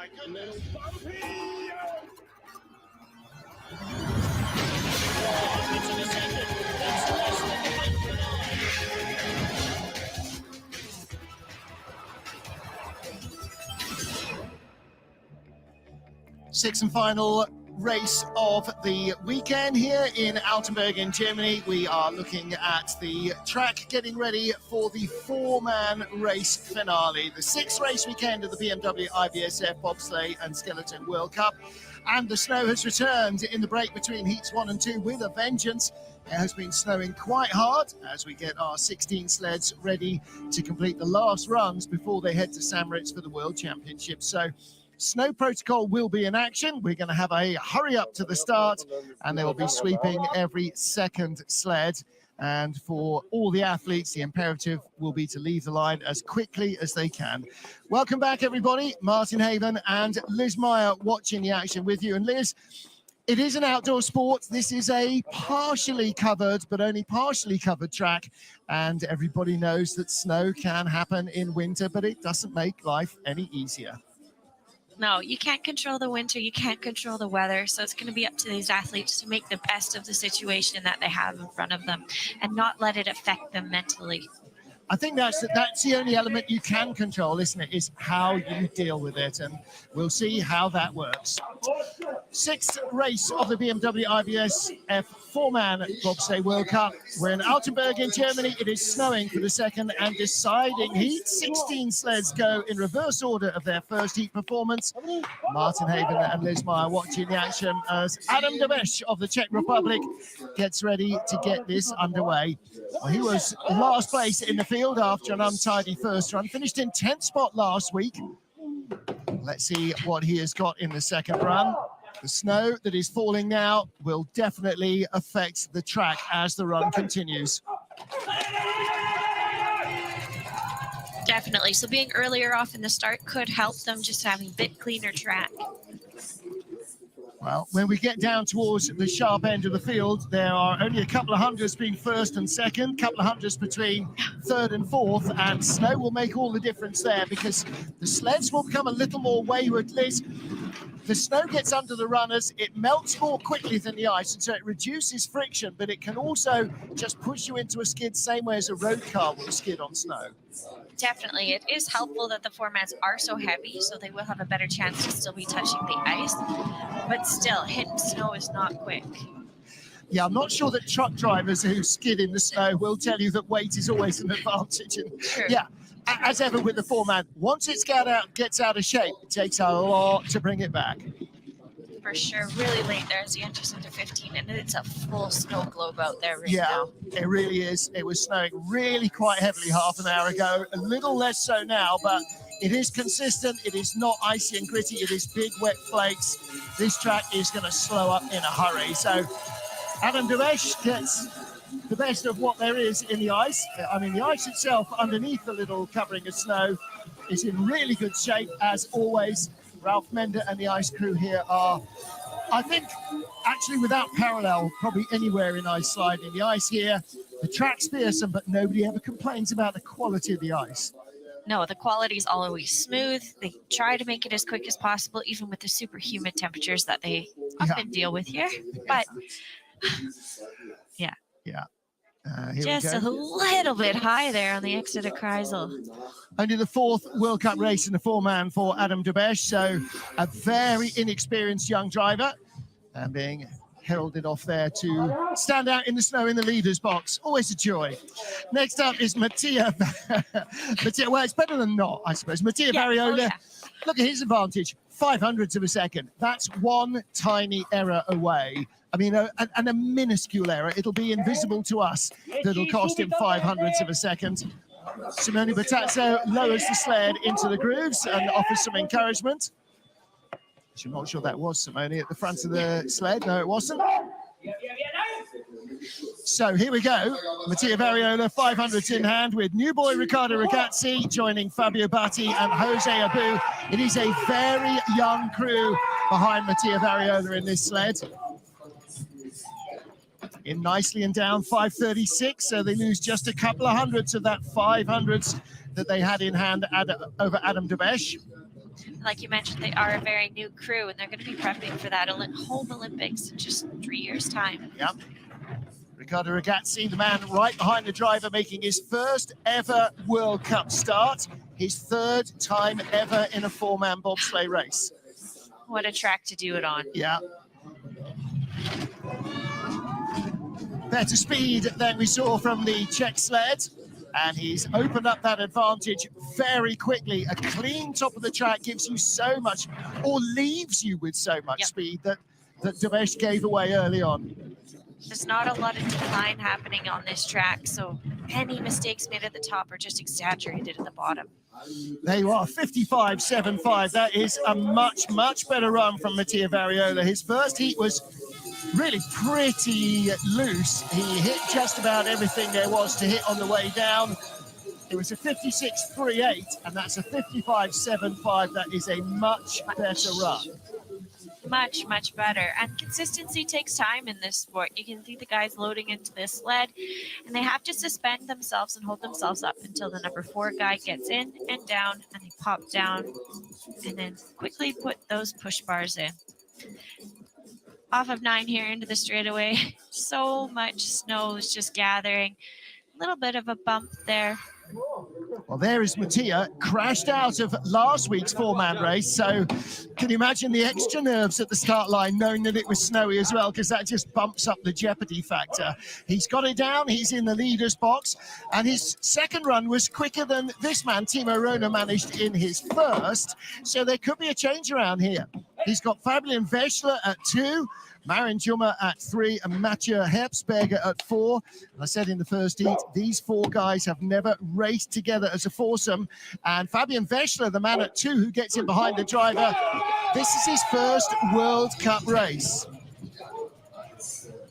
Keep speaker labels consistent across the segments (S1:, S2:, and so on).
S1: my goodness. Sixth and final race of the weekend here in Altenburg in Germany. We are looking at the track getting ready for the four-man race finale, the sixth race weekend of the BMW IBSF Bobsleigh and Skeleton World Cup. And the snow has returned in the break between heats 1 and 2 with a vengeance. It has been snowing quite hard as we get our 16 sleds ready to complete the last runs before they head to St. Moritz for the World Championship. So snow protocol will be in action. We're going to have a hurry up to the start, and they will be sweeping every second sled. And for all the athletes, the imperative will be to leave the line as quickly as they can. Welcome back, everybody. Martin Haven and Liz Meyer watching the action with you. And Liz, it is an outdoor sport. This is a partially covered, but only partially covered track. And everybody knows that snow can happen in winter, but it doesn't make life any easier.
S2: No, you can't control the winter, you can't control the weather, so it's going to be up to these athletes to make the best of the situation that they have in front of them and not let it affect them mentally. I think that's the only element you can control, isn't it, is how you deal with it, and we'll see how that works. Sixth race of the BMW IBSF four-man Bobsleigh World Cup. We're in Altenburg in Germany. It is snowing for the second and deciding heat. 16 sleds go in reverse order of their first heat performance. Martin Haven and Liz Meyer watching the action as Adam Debesch of the Czech Republic gets ready to get this underway. Well, he was last place in the field after an untidy first run, finished in 10th spot last week. Let's see what he has got in the second run. The snow that is falling now will definitely affect the track as the run continues. Definitely. So being earlier off in the start could help them, just having a bit cleaner track.
S1: Well, when we get down towards the sharp end of the field, there are only a couple of hundreds between first and second, couple of hundreds between third and fourth, and snow will make all the difference there because the sleds will become a little more wayward. Liz, the snow gets under the runners, it melts more quickly than the ice, and so it reduces friction, but it can also just push you into a skid, same way as a road car will skid on snow.
S2: Definitely. It is helpful that the four-mans are so heavy, so they will have a better chance to still be touching the ice. But still, hitting snow is not quick.
S1: Yeah, I'm not sure that truck drivers who skid in the snow will tell you that weight is always an advantage. And
S2: True.
S1: Yeah, as ever with the four-man, once it gets out of shape, it takes a lot to bring it back.
S2: For sure. Really late there as he enters into 15, and it's a full snow globe out there right now.
S1: Yeah, it really is. It was snowing really quite heavily half an hour ago, a little less so now, but it is consistent. It is not icy and gritty. It is big, wet flakes. This track is going to slow up in a hurry. So Adam Debesch gets the best of what there is in the ice. I mean, the ice itself underneath the little covering of snow is in really good shape, as always. Ralph Mender and the ice crew here are, I think, actually without parallel, probably anywhere in ice sliding. The ice here, the track's fearsome, but nobody ever complains about the quality of the ice.
S2: No, the quality is always smooth. They try to make it as quick as possible, even with the super humid temperatures that they often deal with here. But yeah. Just a little bit high there on the exit of Kreisel.
S1: Only the fourth World Cup race in the four-man for Adam Debesch, so a very inexperienced young driver, and being heralded off there to stand out in the snow in the leader's box. Always a joy. Next up is Mattia. Well, it's better than not, I suppose. Mattia Variola. Look at his advantage, 500ths of a second. That's one tiny error away. I mean, and a minuscule error. It'll be invisible to us. That'll cost him 500ths of a second. Simone Battazzo lowers the sled into the grooves and offers some encouragement. I'm not sure that was Simone at the front of the sled. No, it wasn't. So here we go. Mattia Variola, 500s in hand, with new boy Riccardo Ragazzi joining Fabio Batti and Jose Abu. It is a very young crew behind Mattia Variola in this sled. In nicely and down, 5:36, so they lose just a couple of hundredths of that 500s that they had in hand over Adam Debesch.
S2: Like you mentioned, they are a very new crew, and they're going to be prepping for that home Olympics in just 3 years' time.
S1: Yep. Riccardo Ragazzi, the man right behind the driver, making his first ever World Cup start, his third time ever in a four-man bobsleigh race.
S2: What a track to do it on.
S1: Yeah. Better speed than we saw from the Czech sled, and he's opened up that advantage very quickly. A clean top of the track gives you so much, or leaves you with so much speed that Devesh gave away early on.
S2: There's not a lot of decline happening on this track, so any mistakes made at the top are just exaggerated at the bottom.
S1: There you are, 55.75. That is a much, much better run from Mattia Variola. His first heat was really pretty loose. He hit just about everything there was to hit on the way down. It was a 56.38, and that's a 55.75. That is a much better run.
S2: Much, much better. And consistency takes time in this sport. You can see the guys loading into this sled, and they have to suspend themselves and hold themselves up until the number 4 guy gets in and down, and they pop down and then quickly put those push bars in. Off of 9 here into the straightaway. So much snow is just gathering. A little bit of a bump there.
S1: Well, there is Mattia, crashed out of last week's four-man race. So can you imagine the extra nerves at the start line, knowing that it was snowy as well, because that just bumps up the jeopardy factor. He's got it down. He's in the leader's box. And his second run was quicker than this man, Timo Rona, managed in his first. So there could be a change around here. He's got Fabian Veschler at 2. Marin Juma at 3 and Mathieu Herbsberger at 4. I said in the first heat, these 4 guys have never raced together as a foursome. And Fabian Veschler, the man at 2 who gets in behind the driver, this is his first World Cup race.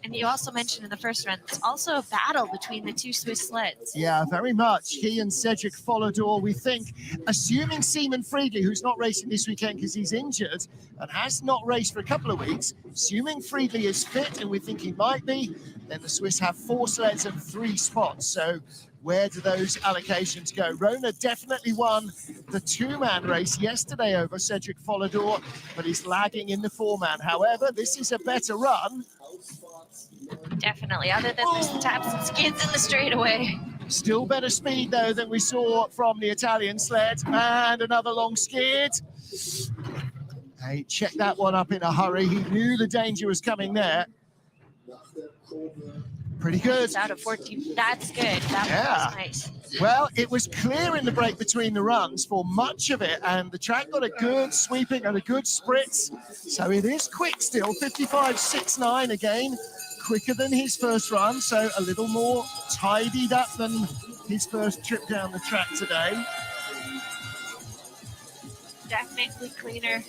S2: And you also mentioned in the first run, it's also a battle between the 2 Swiss sleds.
S1: Yeah, very much. He and Cedric Follador, we think, assuming Simon Friedli, who's not racing this weekend because he's injured and has not raced for a couple of weeks, assuming Friedli is fit, and we think he might be, then the Swiss have 4 sleds and 3 spots. So where do those allocations go? Rona definitely won the 2-man race yesterday over Cedric Follador, but he's lagging in the 4-man. However, this is a better run.
S2: Definitely, other than the taps and skids in the straightaway.
S1: Still better speed, though, than we saw from the Italian sled. And another long skid. He checked that one up in a hurry. He knew the danger was coming there. Pretty good.
S2: It's out of 14. That's good. That was nice.
S1: Well, it was clear in the break between the runs for much of it, and the track got a good sweeping and a good spritz. So it is quick still, 55.69 again. Quicker than his first run, so a little more tidied up than his first trip down the track today.
S2: Definitely cleaner.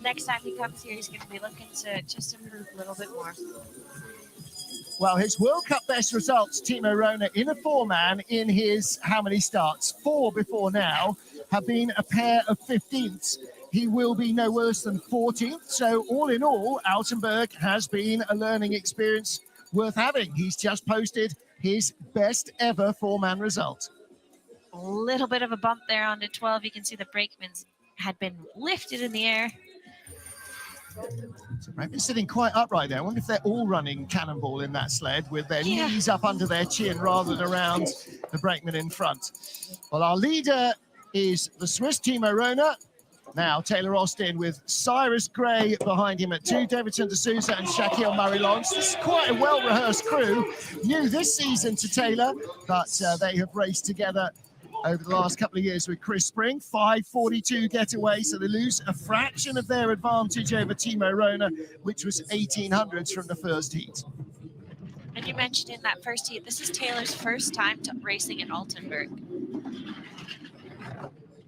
S2: Next time he comes here, he's going to be looking to just improve a little bit more.
S1: Well, his World Cup best results, Timo Rona, in a 4-man in his how many starts? 4 before now, have been a pair of 15ths. He will be no worse than 14th. So all in all, Altenberg has been a learning experience worth having. He's just posted his best ever 4-man result.
S2: A little bit of a bump there onto 12. You can see the brakemans had been lifted in the air.
S1: So they've been sitting quite upright there. I wonder if they're all running cannonball in that sled with their knees up under their chin rather than around the brakeman in front. Well, our leader is the Swiss Timo Rona. Now, Taylor Austin with Cyrus Gray behind him at 2, Davidson D'Souza and Shaquille Murray-Lawrence. This is quite a well-rehearsed crew. New this season to Taylor, but they have raced together over the last couple of years with Chris Spring. 5:42 getaway, so they lose a fraction of their advantage over Timo Rona, which was 1800s from the first heat.
S2: And you mentioned in that first heat, this is Taylor's first time racing in Altenberg.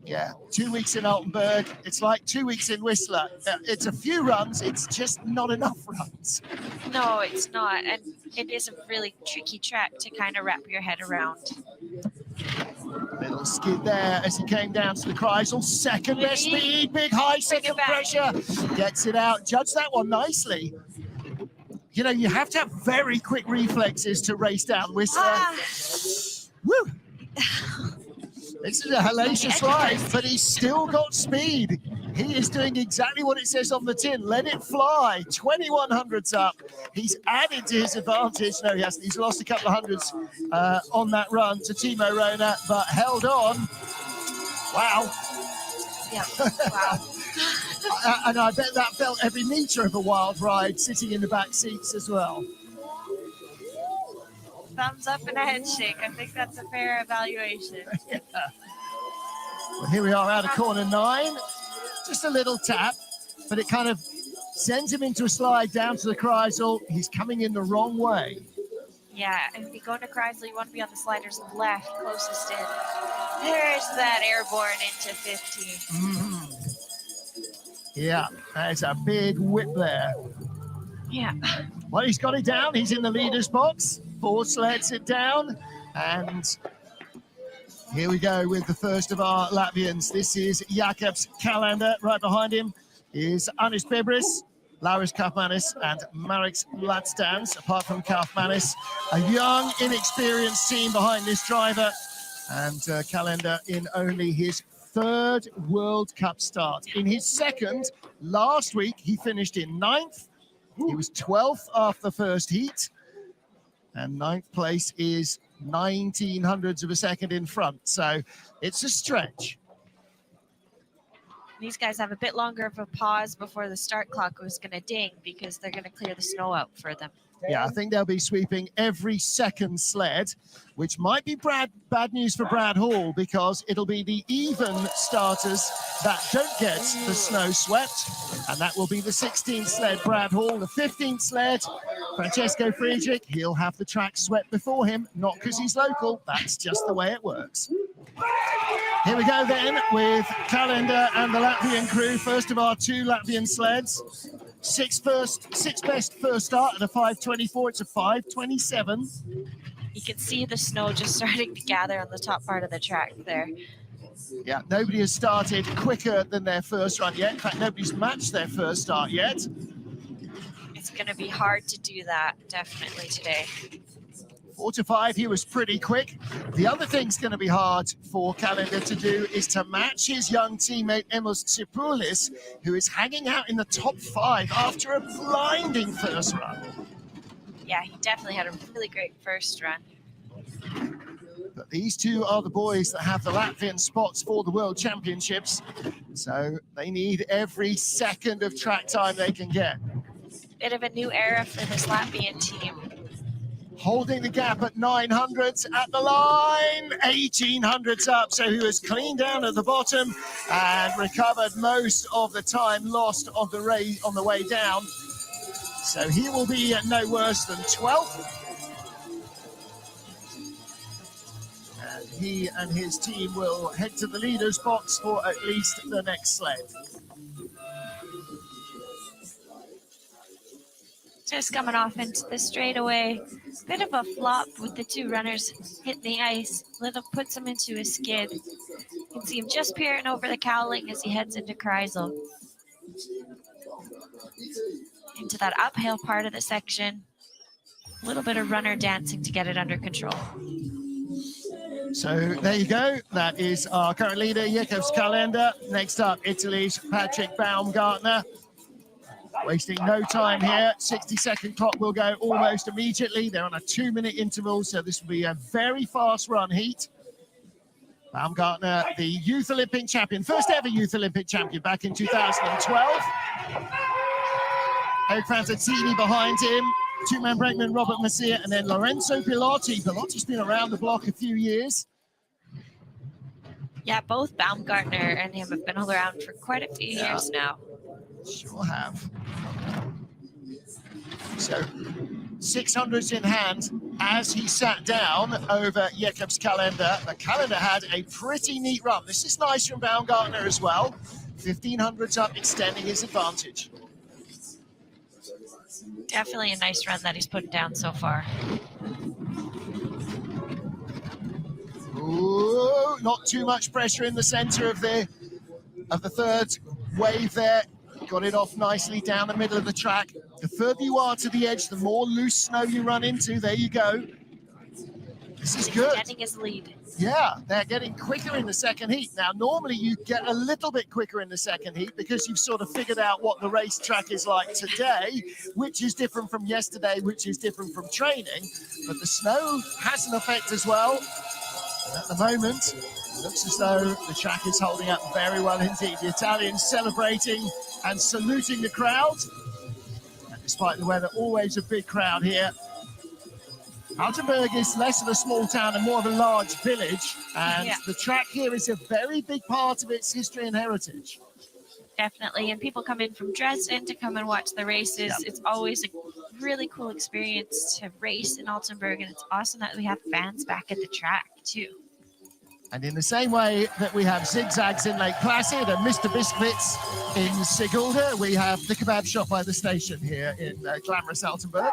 S1: Yeah, 2 weeks in Altenberg. It's like 2 weeks in Whistler. It's a few runs. It's just not enough runs.
S2: No, it's not. And it is a really tricky track to kind of wrap your head around.
S1: Little skid there as he came down to the Kreisel. Second best speed, big high, second pressure. Gets it out. Judge that one nicely. You know, you have to have very quick reflexes to race down Whistler. Woo! This is a hellacious slide, but he's still got speed. He is doing exactly what it says on the tin. Let it fly. 2100s up. He's added to his advantage. No, he hasn't. He's lost a couple of hundreds on that run to Timo Rona, but held on. Wow.
S2: Yeah, wow.
S1: And I bet that felt every metre of a wild ride, sitting in the back seats as well.
S2: Thumbs up and a head shake. I think that's a fair evaluation.
S1: Yeah. Well, here we are out of corner 9. Just a little tap, but it kind of sends him into a slide down to the Kreisel. He's coming in the wrong way.
S2: Yeah, if you go into Kreisel, you want to be on the sliders left, closest in. There's that airborne into 15.
S1: Mm-hmm. Yeah, there's a big whip there.
S2: Yeah.
S1: Well, he's got it down. He's in the leader's box. 4 sleds it down. And here we go with the first of our Latvians. This is Jakobs Kalender. Right behind him is Anis Bebris, Lauris Kaufmanis, and Mareks Latstans. Apart from Kaufmanis, a young, inexperienced team behind this driver. And Kalender in only his 3rd World Cup start. In his 2nd, last week, he finished in 9th. He was 12th after the first heat. And 9th place is 1900ths of a second in front. So it's a stretch.
S2: These guys have a bit longer of a pause before the start clock was going to ding because they're going to clear the snow out for them.
S1: Yeah, I think they'll be sweeping every second sled, which might be bad news for Brad Hall, because it'll be the even starters that don't get the snow swept. And that will be the 16th sled, Brad Hall. The 15th sled, Francesco Friedrich. He'll have the track swept before him, not because he's local. That's just the way it works. Here we go then with Kalender and the Latvian crew. First of our 2 Latvian sleds. 6 best first start at a 5:24. It's a 5:27.
S2: You can see the snow just starting to gather on the top part of the track there.
S1: Yeah, nobody has started quicker than their first run yet. In fact, nobody's matched their first start yet.
S2: It's going to be hard to do that, definitely, today.
S1: 4 to 5, he was pretty quick. The other thing's going to be hard for Kalender to do is to match his young teammate Emos Tsipoulis, who is hanging out in the top 5 after a blinding first run.
S2: Yeah, he definitely had a really great first run.
S1: But these 2 are the boys that have the Latvian spots for the World Championships, so they need every second of track time they can get.
S2: Bit of a new era for this Latvian team.
S1: Holding the gap at 900s at the line, 1800s up, so he was clean down at the bottom and recovered most of the time lost on the way down. So he will be no worse than 12th. And he and his team will head to the leader's box for at least the next sled.
S2: Just coming off into the straightaway. Bit of a flop with the 2 runners hitting the ice. Little puts him into a skid. You can see him just peering over the cowling as he heads into Kreisel. Into that uphill part of the section. A little bit of runner dancing to get it under control.
S1: So there you go. That is our current leader, Jakobs Kalender. Next up, Italy's Patrick Baumgartner. Wasting no time here. 60-second clock will go almost immediately. They're on a 2-minute interval, so this will be a very fast run heat. Baumgartner, the Youth Olympic champion, first ever Youth Olympic champion back in 2012. Eric Franzazzini behind him. 2-man brakeman Robert Messia, and then Lorenzo Piloti. Pilotti's been around the block a few years.
S2: Yeah, both Baumgartner and him have been around for quite a few years now.
S1: Sure have. So 600s in hand as he sat down over Jakobs Kalender. The Kalender had a pretty neat run. This is nice from Baumgartner as well. 1500s up, extending his advantage.
S2: Definitely a nice run that he's putting down so far.
S1: Ooh, not too much pressure in the center of the 3rd wave there. Got it off nicely down the middle of the track. The further you are to the edge, the more loose snow you run into. There you go. This is good.
S2: Extending his lead.
S1: Yeah, they're getting quicker in the second heat. Now, normally you get a little bit quicker in the second heat because you've sort of figured out what the racetrack is like today, which is different from yesterday, which is different from training. But the snow has an effect as well. And at the moment, it looks as though the track is holding up very well indeed. The Italians celebrating and saluting the crowd. And despite the weather, always a big crowd here. Altenburg is less of a small town and more of a large village, and the track here is a very big part of its history and heritage.
S2: Definitely, and people come in from Dresden to come and watch the races.
S1: Yep.
S2: It's always a really cool experience to race in Altenburg, and it's awesome that we have fans back at the track too.
S1: And in the same way that we have zigzags in Lake Placid and Mr. Biscuits in Sigulda, we have the kebab shop by the station here in glamorous Altenburg.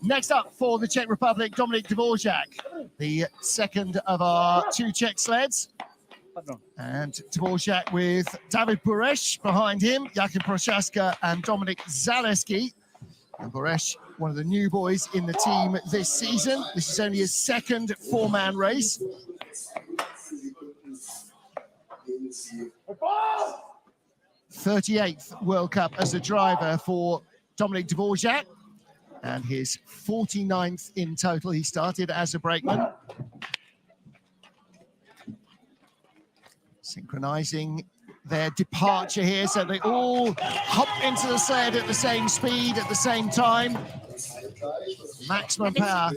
S1: Next up for the Czech Republic, Dominik Dvorak, the second of our two Czech sleds. And Dvorak with David Bureš behind him, Jakub Prochaska and Dominik Zaleski. And Bureš, one of the new boys in the team this season. This is only his second four-man race. '38th World Cup as a driver for Dominik Dvorak. And his 49th in total. He started as a brakeman. Synchronizing their departure here, so they all hop into the sled at the same speed, at the same time. Maximum power.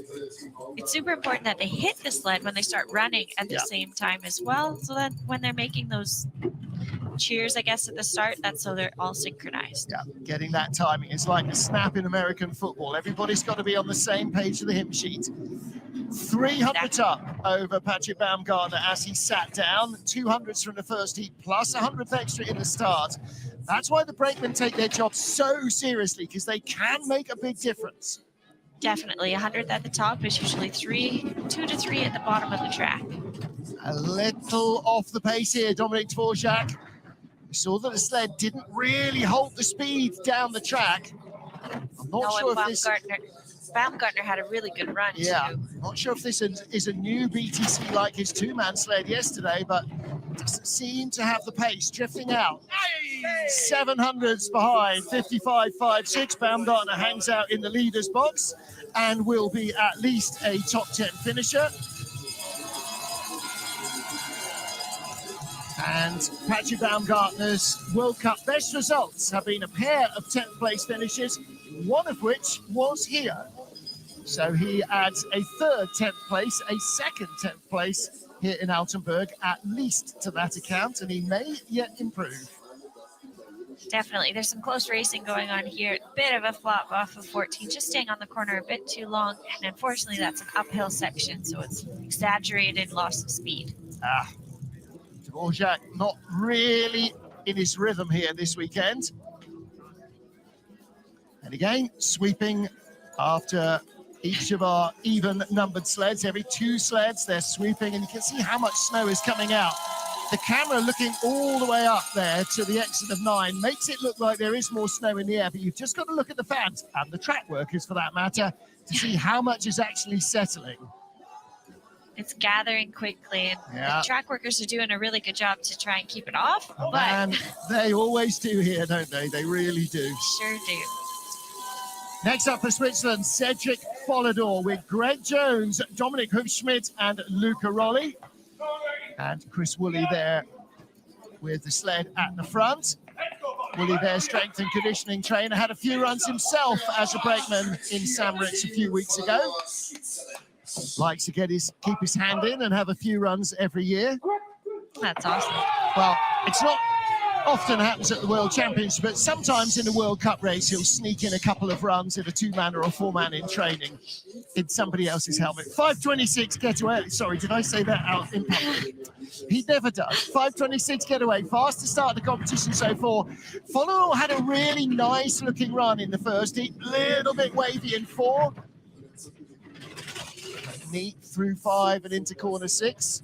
S2: It's super important that they hit the sled when they start running at the same time as well, so that when they're making those cheers, I guess, at the start, that's so they're all synchronized.
S1: Yeah, getting that timing is like a snap in American football. Everybody's got to be on the same page of the hymn sheet. 300 up over Patrick Baumgartner as he sat down. 200s from the first heat, plus 100th extra in the start. That's why the brakemen take their job so seriously, because they can make a big difference.
S2: Definitely. 100th at the top is usually 2 to 3 at the bottom of the track.
S1: A little off the pace here, Dominik Dvorak. We saw that the sled didn't really hold the speed down the track. I'm not sure if this...
S2: Baumgartner had a really good run, too.
S1: Not sure if this is a new BTC like his two-man sled yesterday, but doesn't seem to have the pace, drifting out. 700s behind, 55.56. Baumgartner hangs out in the leader's box and will be at least a top 10 finisher. And Patrick Baumgartner's World Cup best results have been a pair of 10th place finishes, one of which was here. So he adds a third 10th place, a second 10th place here in Altenburg, at least to that account, and he may yet improve.
S2: Definitely. There's some close racing going on here. Bit of a flop off of 14, just staying on the corner a bit too long. And unfortunately, that's an uphill section, so it's exaggerated loss of speed.
S1: Dvorak not really in his rhythm here this weekend. And again, sweeping after each of our even-numbered sleds. Every two sleds, they're sweeping, and you can see how much snow is coming out. The camera looking all the way up there to the exit of 9 makes it look like there is more snow in the air, but you've just got to look at the fans, and the track workers for that matter, to see how much is actually settling.
S2: It's gathering quickly, and the track workers are doing a really good job to try and keep it off.
S1: And they always do here, don't they? They really do.
S2: Sure do.
S1: Next up for Switzerland, Cedric Follador with Greg Jones, Dominic Hufschmidt and Luca Rolli. And Chris Woolley there with the sled at the front. Woolley, their strength and conditioning trainer, had a few runs himself as a brakeman in Samritz a few weeks ago. Likes to keep his hand in and have a few runs every year.
S2: That's awesome.
S1: Well, it's not often happens at the World Championships, but sometimes in the World Cup race, he'll sneak in a couple of runs in a two-man or a four-man in training in somebody else's helmet. 5:26 getaway. Sorry, did I say that out in public? He never does. 5:26 getaway. Fastest start of the competition so far. Follow had a really nice-looking run in the first heat. Little bit wavy in 4. Neat through 5 and into corner 6.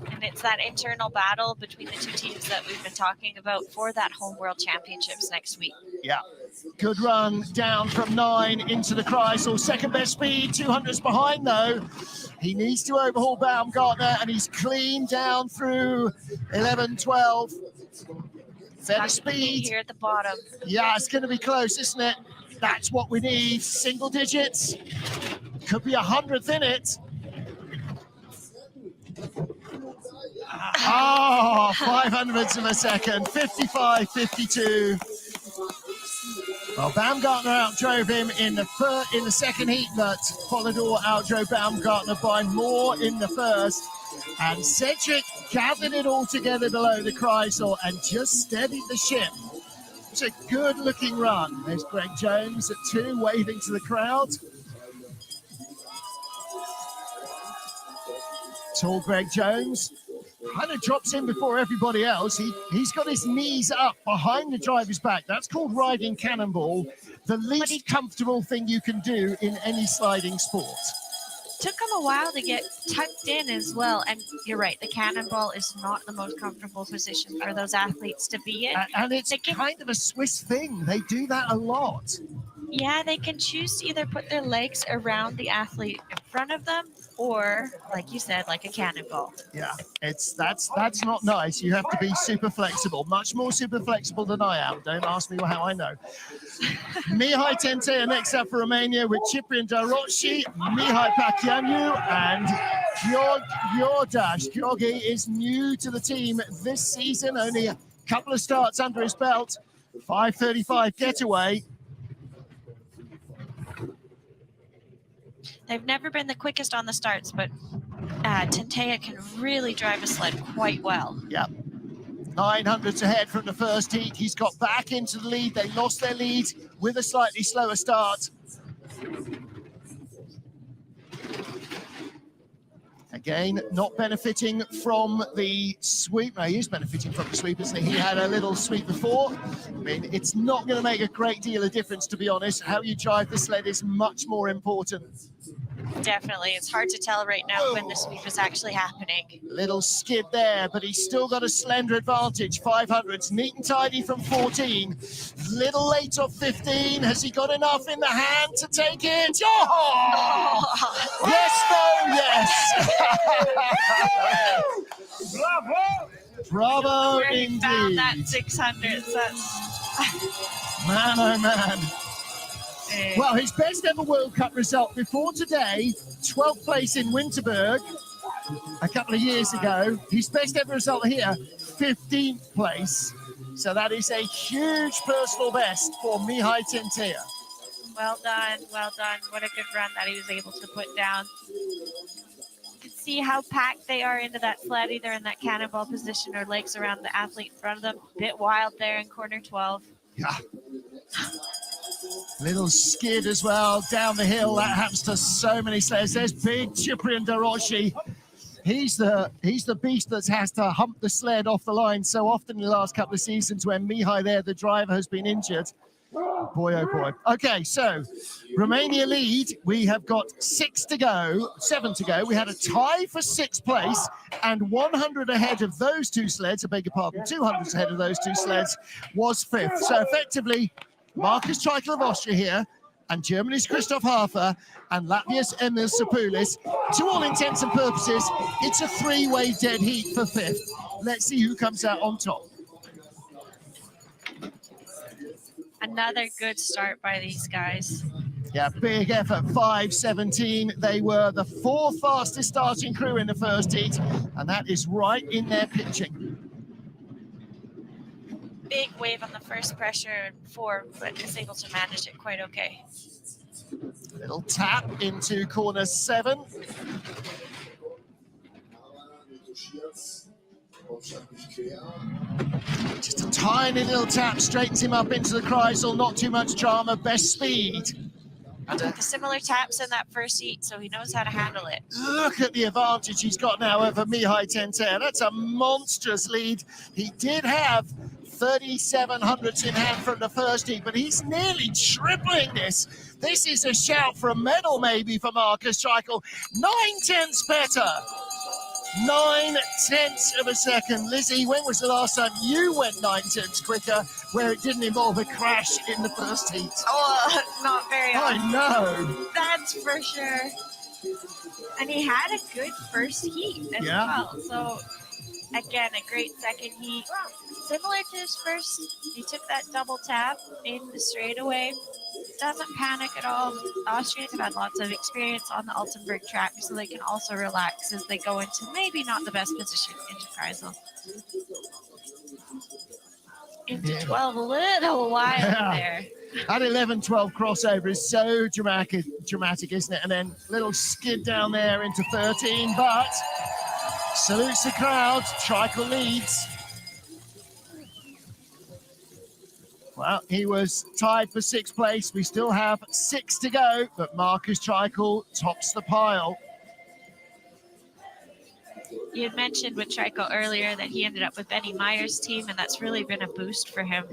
S2: And it's that internal battle between the two teams that we've been talking about for that home World Championships next week.
S1: Yeah, Good run down from 9 into the Kreisel. Second best speed, 200s behind though. He needs to overhaul Baumgartner, and he's clean down through 11, 12. Better speed
S2: here at the bottom.
S1: Yeah, it's going to be close, isn't it? That's what we need. Single digits. Could be 100th in it. Oh, 500ths of a second. 55, 52. Well, Baumgartner outdrove him in the second heat, but Polidor outdrove Baumgartner by more in the first. And Cedric gathered it all together below the Kreisel and just steadied the ship. It's a good-looking run. There's Greg Jones at 2, waving to the crowd. Tall Greg Jones kind of drops in before everybody else. He's got his knees up behind the driver's back. That's called riding cannonball, the least comfortable thing you can do in any sliding sport.
S2: Took him a while to get tucked in as well, and you're right, the cannonball is not the most comfortable position for those athletes to be in.
S1: And it's kind of a Swiss thing. They do that a lot.
S2: Yeah, they can choose to either put their legs around the athlete in front of them, or, like you said, like a cannonball.
S1: Yeah, that's not nice. You have to be super flexible, much more super flexible than I am. Don't ask me how I know. Mihai Tentea next up for Romania with Ciprian Darochi, Mihai Pakianu, and George. Georgi is new to the team this season, only a couple of starts under his belt. 5:35 getaway.
S2: They've never been the quickest on the starts, but Tentea can really drive a sled quite well.
S1: Yep. 900s ahead from the first heat. He's got back into the lead. They lost their lead with a slightly slower start. Again, not benefiting from the sweep. No, he is benefiting from the sweep, isn't he? He had a little sweep before. I mean, it's not going to make a great deal of difference, to be honest. How you drive the sled is much more important.
S2: Definitely. It's hard to tell right now when the sweep is actually happening.
S1: Little skid there, but he's still got a slender advantage. 500s, neat and tidy from 14. Little late off 15. Has he got enough in the hand to take it? Oh! Yes, no, yes.
S2: Bravo!
S1: Bravo
S2: Where he
S1: indeed.
S2: found that 600. That's...
S1: Man, oh man. Well, his best ever World Cup result before today, 12th place in Winterberg a couple of years ago. His best ever result here, 15th place. So that is a huge personal best for Mihai Tentea.
S2: Well done, well done. What a good run that he was able to put down. You can see how packed they are into that sled, either in that cannonball position or legs around the athlete in front of them. Bit wild there in corner 12.
S1: Yeah. Little skid as well down the hill. That happens to so many sleds. There's big Ciprian Darochi. He's the beast that has to hump the sled off the line so often in the last couple of seasons when Mihai there, the driver, has been injured. Boy, oh boy. Okay, so Romania lead. We have got 7 to go. We had a tie for 6th place, and 100 ahead of those two sleds, I beg your pardon, 200 ahead of those two sleds was 5th. So effectively, Marcus Treichel of Austria here, and Germany's Christoph Hafer, and Latvia's Emil Sapoulis. To all intents and purposes, it's a 3-way dead heat for 5th. Let's see who comes out on top.
S2: Another good start by these guys.
S1: Yeah, big effort, 5:17. They were the 4th fastest starting crew in the first heat, and that is right in their pitching.
S2: Big wave on the first pressure and 4, but is able to manage it quite okay.
S1: Little tap into corner 7. Just a tiny little tap straightens him up into the Kreisel. Not too much drama, best speed. And
S2: The similar taps in that first heat, so he knows how to handle it.
S1: look at the advantage he's got now over Mihai Tentea. That's a monstrous lead. He did have 3,700s in hand from the first heat, but he's nearly tripling this. This is a shout for a medal maybe for Marcus Treichel. 9/10 better. 9/10 of a second. Lizzie, when was the last time you went 9/10 quicker where it didn't involve a crash in the first heat?
S2: Oh, not very often.
S1: I know.
S2: That's for sure. And he had a good first heat as well. So, again, a great second heat. Similar to his first, he took that double tap in the straightaway. Doesn't panic at all. Austrians have had lots of experience on the Altenburg track, so they can also relax as they go into maybe not the best position into Kreisel. Into 12, a little while there.
S1: That 11-12 crossover is so dramatic, isn't it? And then little skid down there into 13, but salutes the crowd. Treichel leads. Well, he was tied for 6th place. We still have 6 to go, but Markus Treichel tops the pile.
S2: You had mentioned with Treichel earlier that he ended up with Benny Meyer's team, and that's really been a boost for him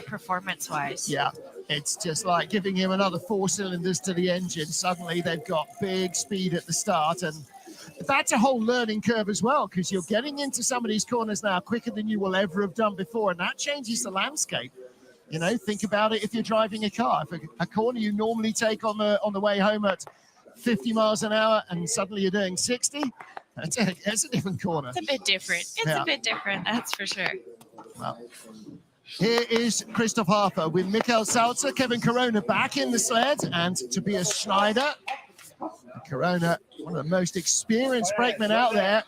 S2: performance-wise.
S1: Yeah, it's just like giving him another 4 cylinders to the engine. Suddenly they've got big speed at the start, and that's a whole learning curve as well, because you're getting into some of these corners now quicker than you will ever have done before, and that changes the landscape. You know, think about it if you're driving a car. If a corner you normally take on the way home at 50 miles an hour and suddenly you're doing 60, that's a different corner.
S2: It's a bit different. It's a bit different, that's for sure.
S1: Well, here is Christoph Harper with Michael Salzer, Kevin Corona back in the sled, and Tobias Schneider. Corona, one of the most experienced brakemen out there,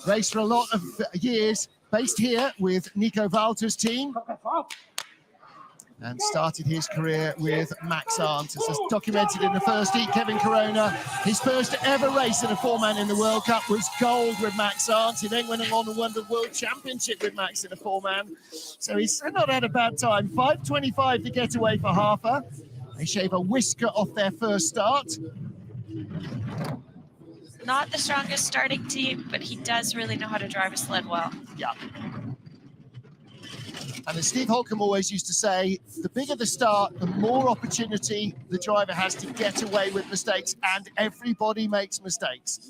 S1: raced for a lot of years, based here with Nico Walter's team, and started his career with Max Arndt. As documented in the first heat, Kevin Corona, his first ever race in a 4-man in the World Cup was gold with Max Arndt. He then went on and won the World Championship with Max in a 4-man. So he's not had a bad time. 5:25 to get away for Harper. They shave a whisker off their first start.
S2: Not the strongest starting team, but he does really know how to drive a sled well.
S1: Yeah. And as Steve Holcomb always used to say, the bigger the start, the more opportunity the driver has to get away with mistakes, and everybody makes mistakes.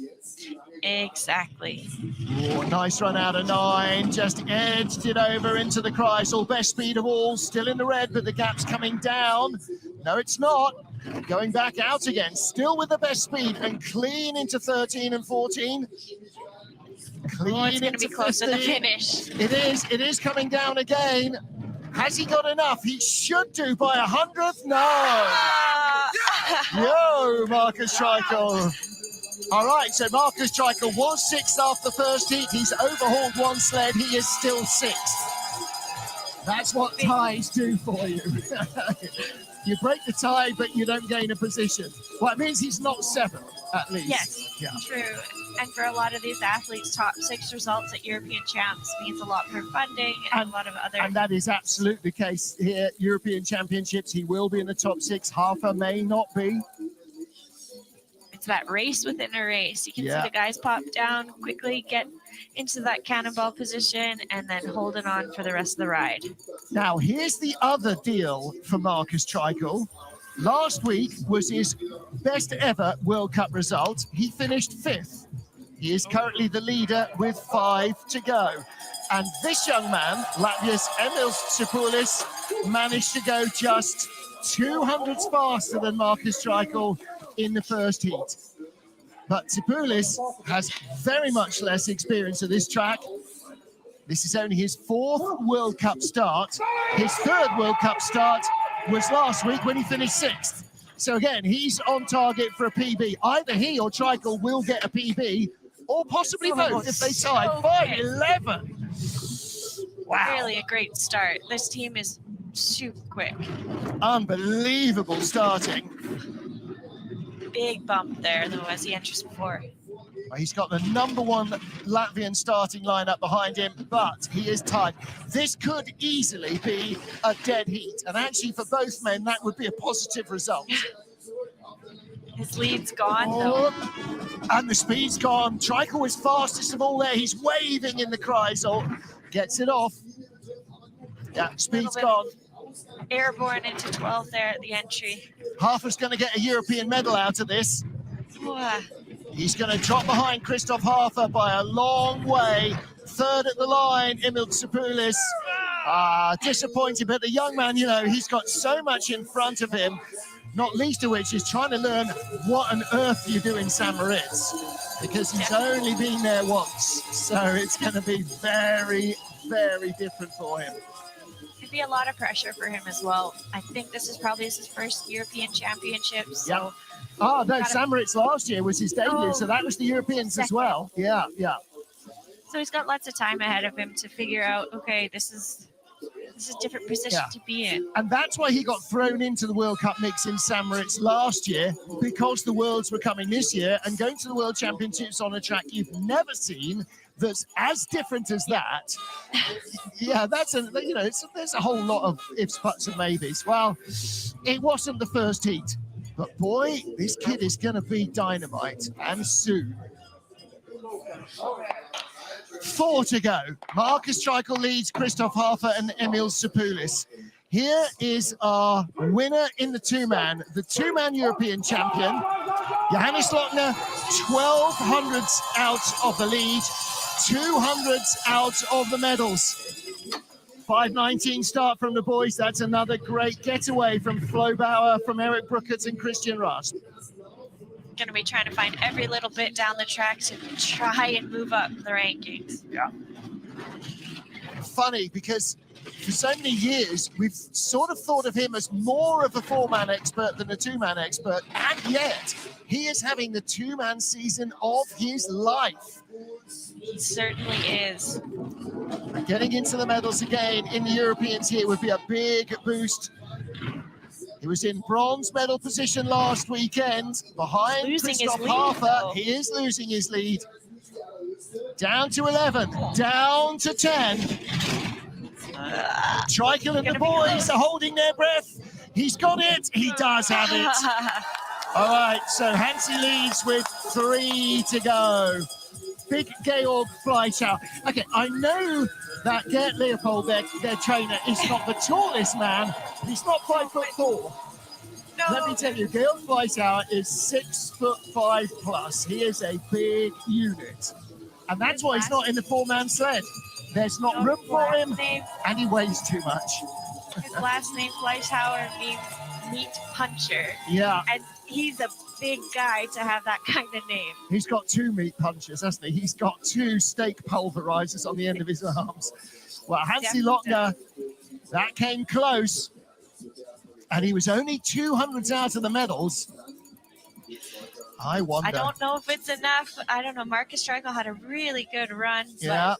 S2: Exactly.
S1: Oh, nice run out of 9, just edged it over into the Kreisel. Best speed of all, still in the red, but the gap's coming down. No, it's not. Going back out again, still with the best speed, and clean into 13 and 14. Clean
S2: it's going to be close to the finish.
S1: It is coming down again. Has he got enough? He should do by 100th. No. Yo, Markus Treichel. All right, so Markus Treichel was 6th after the first heat. He's overhauled one sled. He is still 6th. That's what ties do for you. You break the tie, but you don't gain a position. Well, it means he's not 7th, at least.
S2: Yes,
S1: yeah.
S2: True. And for a lot of these athletes, top 6 results at European champs means a lot for funding and a lot of other...
S1: And that is absolutely the case here. European Championships, he will be in the top 6. Harper may not be.
S2: It's that race within a race. You can see the guys pop down quickly, get into that cannonball position, and then hold it on for the rest of the ride.
S1: Now, here's the other deal for Markus Treichel. Last week was his best ever World Cup result. He finished 5th. He is currently the leader with 5 to go. And this young man, Latvia's Emils Tsipoulis, managed to go just 200s faster than Markus Treichel in the first heat. But Tsipoulis has very much less experience of this track. This is only his 4th World Cup start. His 3rd World Cup start was last week when he finished 6th. So again, he's on target for a PB. Either he or Treichel will get a PB, or possibly both if they tie. 5:11. Wow.
S2: Really a great start. This team is super quick.
S1: Unbelievable starting.
S2: Big bump there, though, as he enters before.
S1: Well, he's got the #1 Latvian starting lineup behind him, but he is tied. This could easily be a dead heat, and actually for both men, that would be a positive result.
S2: His lead's gone, though.
S1: And the speed's gone. Treichel is fastest of all there. He's waving in the Kreisel. Gets it off. Yeah, speed's gone.
S2: Airborne into 12th there at the entry.
S1: Harper's going to get a European medal out of this.
S2: Wow.
S1: He's going to drop behind Christoph Harfer by a long way. Third at the line, Emil Tsoupulis. Disappointed, but the young man, you know, he's got so much in front of him, not least of which is trying to learn what on earth you do in St. Moritz, because he's only been there once. So it's going to be very, very different for him.
S2: It'd be a lot of pressure for him as well. I think this is probably his first European Championship. So
S1: yeah. Oh, no, St. Moritz last year was his debut, so that was the Europeans as well. Yeah, yeah.
S2: So he's got lots of time ahead of him to figure out, okay, this is a different position to be in.
S1: And that's why he got thrown into the World Cup mix in St. Moritz last year, because the Worlds were coming this year, and going to the World Championships on a track you've never seen that's as different as that. Yeah, that's there's a whole lot of ifs, buts, and maybes. Well, it wasn't the first heat, but boy, this kid is going to be dynamite, and soon. 4 to go. Marcus Streichel leads Christoph Harfer and Emil Tsoupulis. Here is our winner in the two-man European champion, Johannes Lochner, 12 hundredths out of the lead, 2 hundredths out of the medals. 5:19 start from the boys. That's another great getaway from Flo Bauer, from Eric Brookert and Christian Rasp.
S2: Going to be trying to find every little bit down the track to try and move up the rankings.
S1: Yeah. Funny, because for so many years, we've sort of thought of him as more of a 4-man expert than a 2-man expert, and yet he is having the 2-man season of his life.
S2: He certainly is.
S1: Getting into the medals again in the Europeans here would be a big boost. He was in bronze medal position last weekend behind Christoph Harfer. He is losing his lead. Down to 11, down to 10. Streichel and the boys are holding their breath. He's got it. He does have it. All right, so Hansi leads with 3 to go. Big Georg Fleischauer. Okay, I know that Gert Leopold, their trainer, is not the tallest man. He's not 5'4". No. Let me tell you, Georg Fleischauer is 6'5" plus. He is a big unit. And that's why he's not in the 4-man sled. There's not room for him, and he weighs too much.
S2: His last name, Fleischauer, means meat puncher.
S1: Yeah.
S2: And he's a big guy to have that kind of name.
S1: He's got 2 meat punchers, hasn't he? He's got 2 steak pulverizers on the end of his arms. Well, Hansi Lochner, that came close. And he was only 2 hundredths out of the medals. I wonder.
S2: I don't know if it's enough. I don't know. Marcus Streichel had a really good run.
S1: Yeah.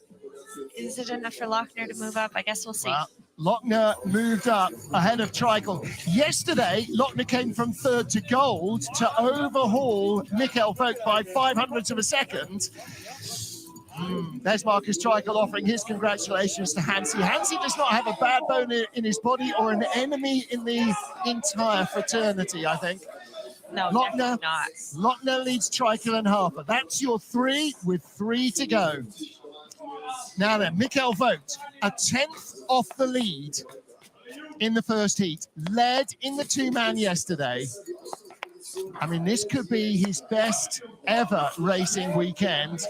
S2: Is it enough for Lochner to move up? I guess we'll see.
S1: Well, Lochner moved up ahead of Streichel. Yesterday, Lochner came from 3rd to gold to overhaul Michael Vogt by 500ths of a second. There's Marcus Streichel offering his congratulations to Hansi. Hansi does not have a bad bone in his body or an enemy in the entire fraternity, I think.
S2: No, Lochner not.
S1: Lochner leads Streichel and Harper. That's your 3 with 3 to go. Now then, Michael Vogt, a 10th off the lead in the first heat, led in the 2-man yesterday. I mean, this could be his best ever racing weekend.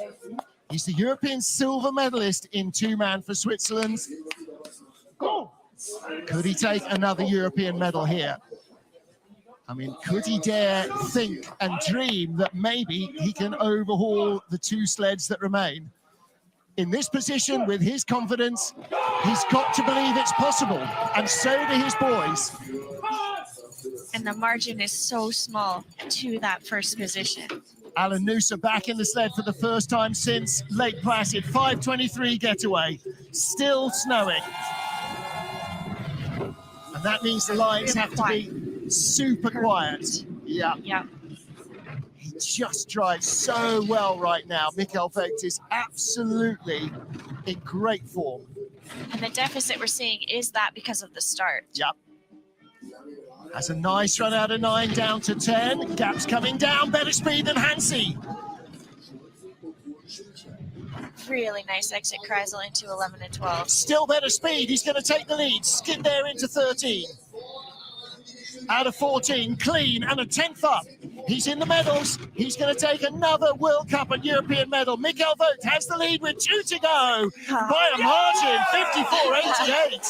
S1: He's the European silver medalist in 2-man for Switzerland. Could he take another European medal here? I mean, could he dare think and dream that maybe he can overhaul the 2 sleds that remain? In this position, with his confidence, he's got to believe it's possible, and so do his boys.
S2: And the margin is so small to that first position.
S1: Alan Noosa back in the sled for the first time since Lake Placid. 5:23 getaway. Still snowing. And that means the lines have to be super quiet. Yeah.
S2: Yeah.
S1: He just drives so well right now. Michael Vogt is absolutely in great form.
S2: And the deficit we're seeing is that because of the start.
S1: Yep. Has a nice run out of 9 down to 10. Gap's coming down, better speed than Hansi.
S2: Really nice exit Kreisel into 11 and 12.
S1: Still better speed, he's going to take the lead. Skid there into 13. Out of 14, clean, and a 10th up. He's in the medals. He's going to take another World Cup and European medal. Mikel Vogt has the lead with 2 to go by a margin, 54.88.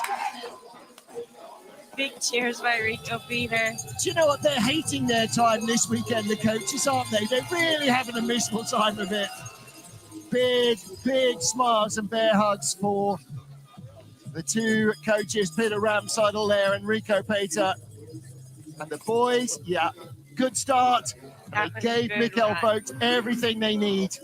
S2: Big cheers by Rico Peter.
S1: Do you know what? They're hating their time this weekend, the coaches, aren't they? They're really having a miserable time of it. Big, big smiles and bear hugs for the 2 coaches, Peter Ramseidel there and Rico Peter. And the boys, yeah, good start. They gave Mikel Vogt everything they need.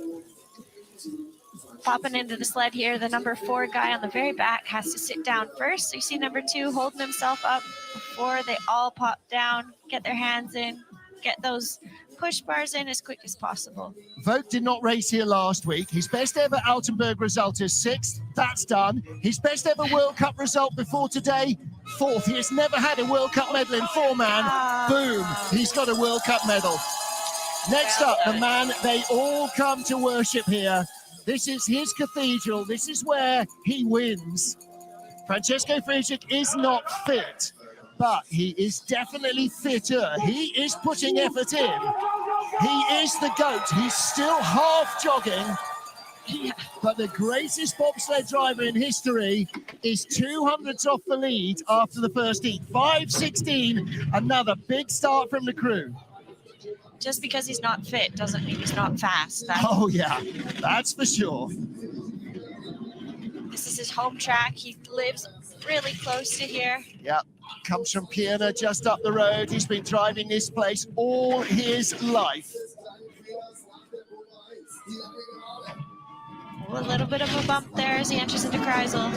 S2: Popping into the sled here, the number 4 guy on the very back has to sit down first. So you see number 2 holding himself up before they all pop down, get their hands in, get those push bars in as quick as possible.
S1: Vogt did not race here last week. His best ever Altenburg result is 6th. That's done. His best ever World Cup result before today, 4th. He has never had a World Cup medal in 4-man. Boom, he's got a World Cup medal. Next up, the man they all come to worship here. This is his cathedral. This is where he wins. Francesco Friedrich is not fit, but he is definitely fitter. He is putting effort in. He is the GOAT. He's still half jogging, but the greatest bobsled driver in history is 200ths off the lead after the first heat. 5:16, another big start from the crew.
S2: Just because he's not fit doesn't mean he's not fast.
S1: Oh yeah, that's for sure.
S2: This is his home track. He lives really close to here.
S1: Yep, comes from Piena, just up the road. He's been driving this place all his life.
S2: A little bit of a bump there as he enters into Kreisel.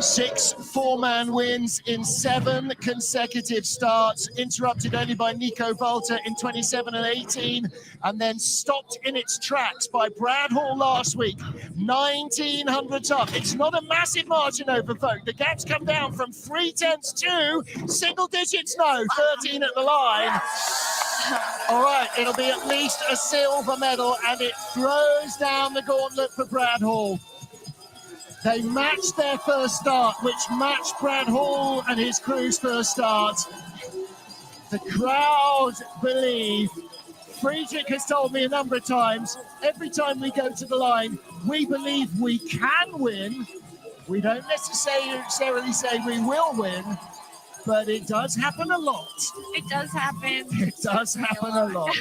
S1: 6 4-man wins in 7 consecutive starts, interrupted only by Nico Walter in 27 and 18, and then stopped in its tracks by Brad Hall last week. 1900ths up. It's not a massive margin over Vogt. The gap's come down from 3/10 to single digits now, 13 at the line. All right, it'll be at least a silver medal, and it throws down the gauntlet for Brad Hall. They matched their first start, which matched Brad Hall and his crew's first start. The crowd believe. Friedrich has told me a number of times, every time we go to the line, we believe we can win. We don't necessarily say we will win, but it does happen a lot.
S2: It does happen.
S1: It does happen a lot.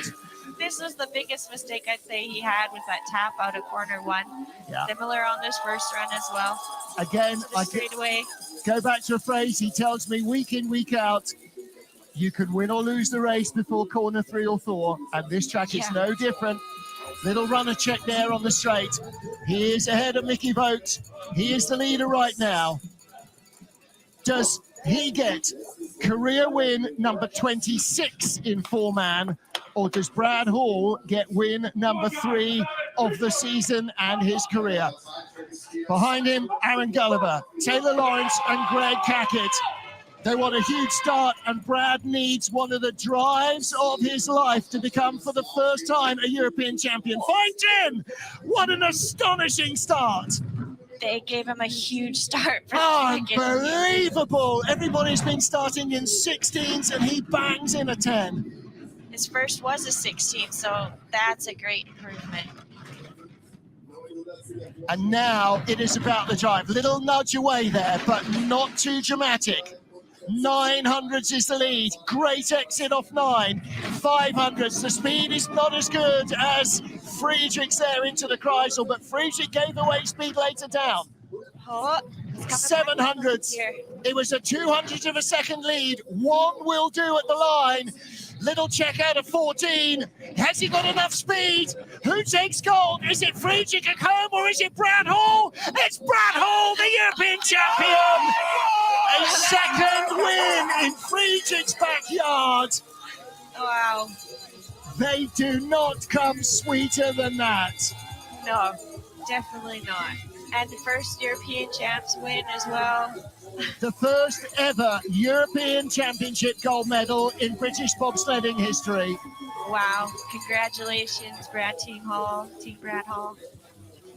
S2: This was the biggest mistake I'd say he had with that tap out of corner 1.
S1: Yeah.
S2: Similar on this first run as well.
S1: Again, I
S2: straight away.
S1: Go back to a phrase he tells me week in, week out. You can win or lose the race before corner 3 or 4, and this track is no different. Little runner check there on the straight. He is ahead of Mickey Vogt. He is the leader right now. Does he get career win number 26 in 4-man, or does Brad Hall get win number 3 of the season and his career? Behind him, Aaron Gulliver, Taylor Lawrence and Greg Cackett. They want a huge start, and Brad needs one of the drives of his life to become, for the first time, a European champion. 5:10! What an astonishing start!
S2: They gave him a huge start.
S1: Unbelievable! Everybody's been starting in 16s, and he bangs in a 10.
S2: His first was a 16, so that's a great improvement.
S1: And now it is about the drive. Little nudge away there, but not too dramatic. 900s is the lead. Great exit off 9. 500s, the speed is not as good as Friedrich's there into the Kreisel, but Friedrich gave away speed later down. 700s, it was a 200th of a second lead. 1 will do at the line. Little check out of 14. Has he got enough speed? Who takes gold? Is it Friedrich at home, or is it Brad Hall? It's Brad Hall, the European champion! A second win in Friedrich's backyard.
S2: Wow.
S1: They do not come sweeter than that.
S2: No, definitely not. And the first European champs win as well.
S1: The first ever European Championship gold medal in British bobsledding history.
S2: Wow. Congratulations, Team Brad Hall.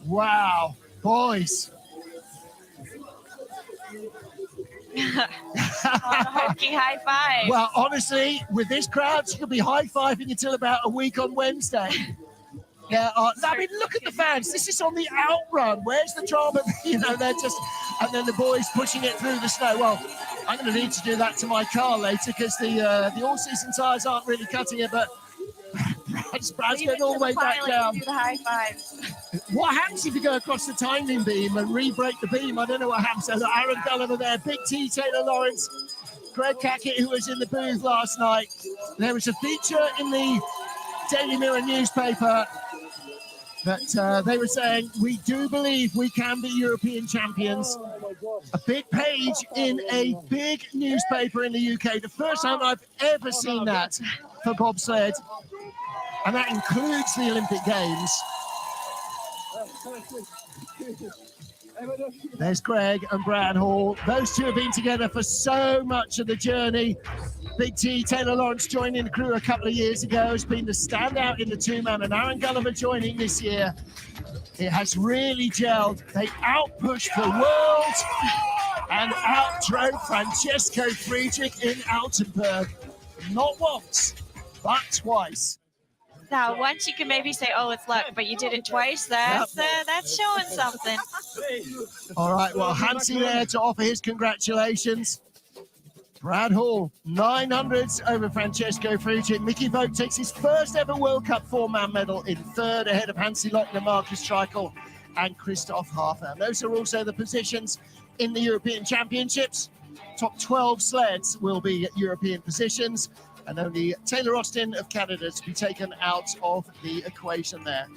S1: Wow. Boys.
S2: Honking high five.
S1: Well, honestly, with this crowd, she could be high-fiving until about a week on Wednesday. I mean, look at the fans. This is on the outrun. Where's the drama? You know, they're just, and then the boys pushing it through the snow. Well, I'm going to need to do that to my car later because the all-season tyres aren't really cutting it, but Brad's going all the way back down.
S2: Do the high fives.
S1: What happens if you go across the timing beam and re-break the beam? I don't know what happens. So Aaron Gulliver there, Big T, Taylor Lawrence, Greg Cackett, who was in the booth last night. There was a feature in the Daily Mirror newspaper that they were saying, we do believe we can be European champions. A big page in a big newspaper in the UK. The first time I've ever seen that for bobsled. And that includes the Olympic Games. There's Greg and Brad Hall. Those two have been together for so much of the journey. Big T, Taylor Lawrence joining the crew a couple of years ago, has been the standout in the two-man, and Aaron Gulliver joining this year. It has really gelled. They outpushed the world and outdrove Francesco Friedrich in Altenburg. Not once, but twice.
S2: Now, once you can maybe say, oh, it's luck, but you did it twice. That's showing something.
S1: All right, well, Hansi there to offer his congratulations. Brad Hall, 900s over Francesco Friedrich. Mickey Vogt takes his first ever World Cup four-man medal in third, ahead of Hansi Lochner, Marcus Streichel, and Christoph Hafer. Those are also the positions in the European Championships. Top 12 sleds will be European positions, and only Taylor Austin of Canada to be taken out of the equation there.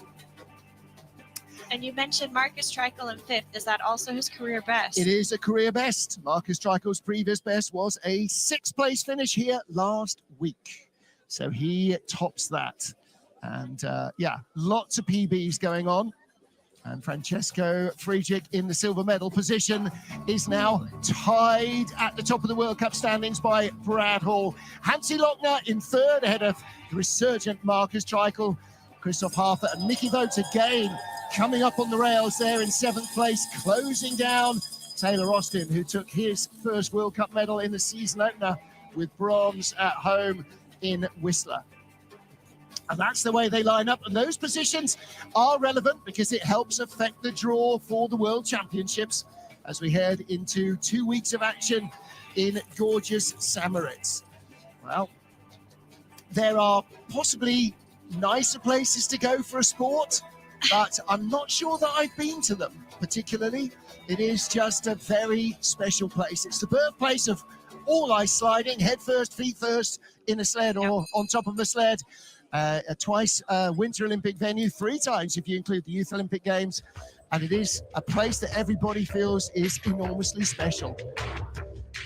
S2: And you mentioned Marcus Streichel in fifth. Is that also his career best?
S1: It is a career best. Marcus Streichel's previous best was a sixth place finish here last week. So he tops that. And yeah, lots of PBs going on. And Francesco Friedrich in the silver medal position is now tied at the top of the World Cup standings by Brad Hall. Hansi Lochner in third, ahead of the resurgent Marcus Streichel, Christoph Hafer, and Mickey Vogt again coming up on the rails there in seventh place, closing down Taylor Austin, who took his first World Cup medal in the season opener with bronze at home in Whistler. And that's the way they line up. And those positions are relevant because it helps affect the draw for the World Championships as we head into 2 weeks of action in gorgeous St. Moritz. Well, there are possibly nicer places to go for a sport, but I'm not sure that I've been to them particularly. It is just a very special place. It's the birthplace of all ice sliding, head first, feet first, in a sled or on top of a sled. Twice Winter Olympic venue, 3 times if you include the Youth Olympic Games. And it is a place that everybody feels is enormously special.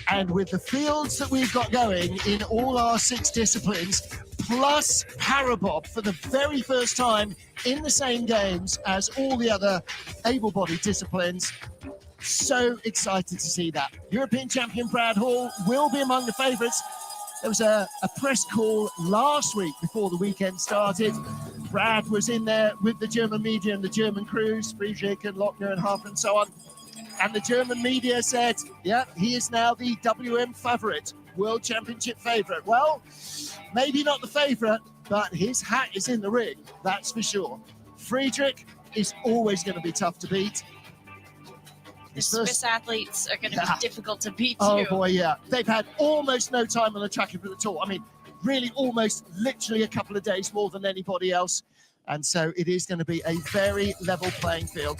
S1: And with the fields that we've got going in all our 6 disciplines, plus Parabob for the very first time in the same games as all the other able-bodied disciplines, so excited to see that. European champion Brad Hall will be among the favourites. There was a press call last week before the weekend started. Brad was in there with the German media and the German crews, Friedrich and Lochner and Hafer and so on. And the German media said, yeah, he is now the WM favourite, World Championship favourite. Well, maybe not the favourite, but his hat is in the ring, that's for sure. Friedrich is always going to be tough to beat.
S2: The Swiss athletes are going to be difficult to beat too.
S1: Oh boy, yeah. They've had almost no time on the track at all. I mean, really almost literally a couple of days more than anybody else. And so it is going to be a very level playing field.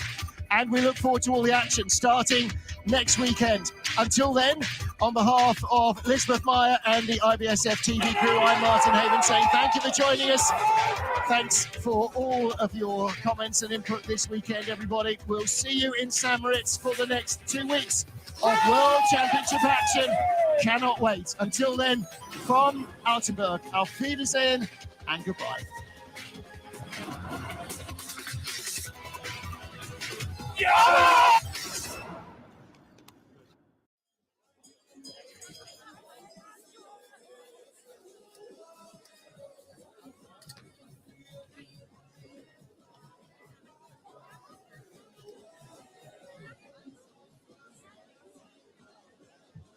S1: And we look forward to all the action starting next weekend. Until then, on behalf of Elizabeth Meyer and the IBSF TV crew, I'm Martin Haven saying thank you for joining us. Thanks for all of your comments and input this weekend, everybody. We'll see you in St. Moritz for the next 2 weeks of World Championship action. Cannot wait. Until then, from Altenburg, auf Wiedersehen and goodbye. Yeah!